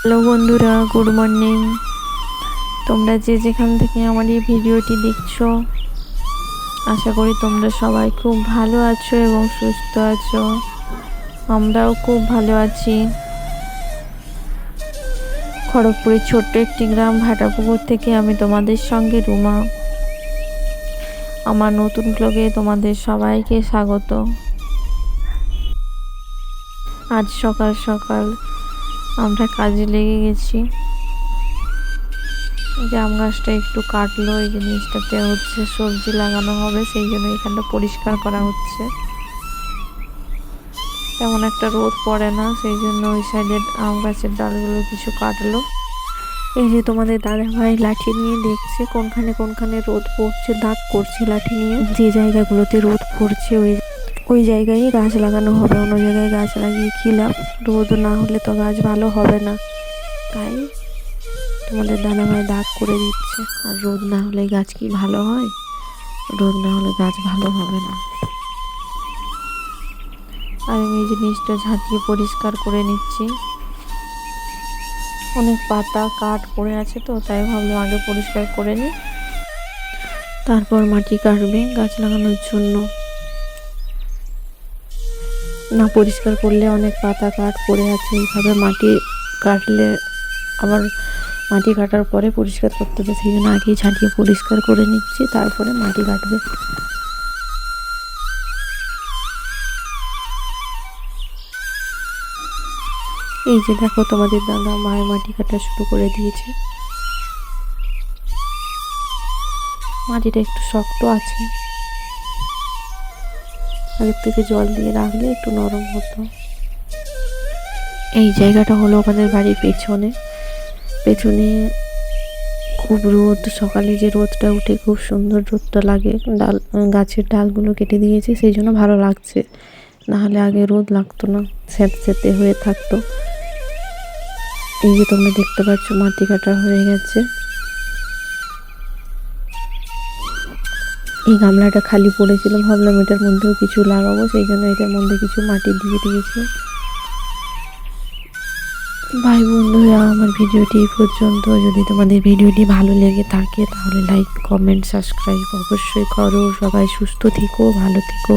Hello বন্ধুরা, good morning. তোমরা যে যেখান থেকে আমার এই ভিডিওটি দেখছো, আশা করি তোমরা সবাই খুব ভালো আছো এবং সুস্থ আছো। আমরাও খুব ভালো আছি। খড়গপুরের ছোট্ট একটি গ্রাম ভাটাপুকুর থেকে আমি তোমাদের সঙ্গে রুমা। আমার নতুন ব্লগে তোমাদের সবাইকে স্বাগত। আজ সকাল সকাল আমরা কাজে লেগে গেছি। জাম গাছটা একটু কাটলো, এই জিনিসটাতে হচ্ছে সবজি লাগানো হবে, সেই জন্য এখানটা পরিষ্কার করা হচ্ছে। তেমন একটা রোদ পড়ে না, সেই জন্য ওই সাইডের আম গাছের ডালগুলো কিছু কাটলো। এই যে তোমাদের দাদা ভাই লাঠি নিয়ে দেখছে কোনখানে কোনখানে রোদ পড়ছে, দাগ করছে লাঠি নিয়ে। যে জায়গাগুলোতে রোদ পড়ছে ওই জায়গায় গাছ লাগানো হবে, অন্য জায়গায় গাছ লাগিয়ে কি লাভ? রোদ না হলে তো গাছ ভালো হবে না, তাই তোমাদের দাদা ভাই দাগ করে দিচ্ছে। আর রোদ না হলে গাছ কি ভালো হয়? রোদ না হলে গাছ ভালো হবে না। আর আমি এই জিনিসটা ঝাঁটিয়ে পরিষ্কার করে নিচ্ছি। অনেক পাতা কাঠ পড়ে আছে তো, তাই ভাবলাম আগে পরিষ্কার করে নিই, তারপর মাটি কাটবে গাছ লাগানোর জন্য। না পরিষ্কার করলে অনেক পাতা কাঠ পড়ে আছে, এইভাবে মাটি কাটলে আবার মাটি কাটার পরে পরিষ্কার করতে হবে, সেই জন্য আগেই ঝাঁটিয়ে পরিষ্কার করে নিচ্ছি, তারপরে মাটি কাটবে। এই যে দেখো তোমাদের দাদা মায়ের মাটি কাটা শুরু করে দিয়েছে। মাটিটা একটু শক্ত আছে, আগের থেকে জল দিয়ে রাখলে একটু নরম হতো। এই জায়গাটা হলো আমাদের বাড়ির পেছনে খুব রোদ, সকালে যে রোদটা উঠে খুব সুন্দর রোদটা লাগে। গাছের ডালগুলো কেটে দিয়েছে, সেই জন্য ভালো লাগছে, নাহলে আগে রোদ লাগতো না, স্যাঁতস্যাঁতে হয়ে থাকতো। এই যে তোমরা দেখতে পাচ্ছ মাটি কাটা হয়ে গেছে। এই গামলাটা খালি পড়েছিল, ভাবলাম এটার মধ্যেও কিছু লাগাবো, সেই জন্য এটার মধ্যে কিছু মাটি দিয়ে দিয়েছি। ভাই বন্ধুরা, আমার ভিডিওটি এই পর্যন্ত। যদি তোমাদের ভিডিওটি ভালো লেগে থাকে তাহলে লাইক, কমেন্ট, সাবস্ক্রাইব অবশ্যই করো। সবাই সুস্থ থেকো, ভালো থেকো।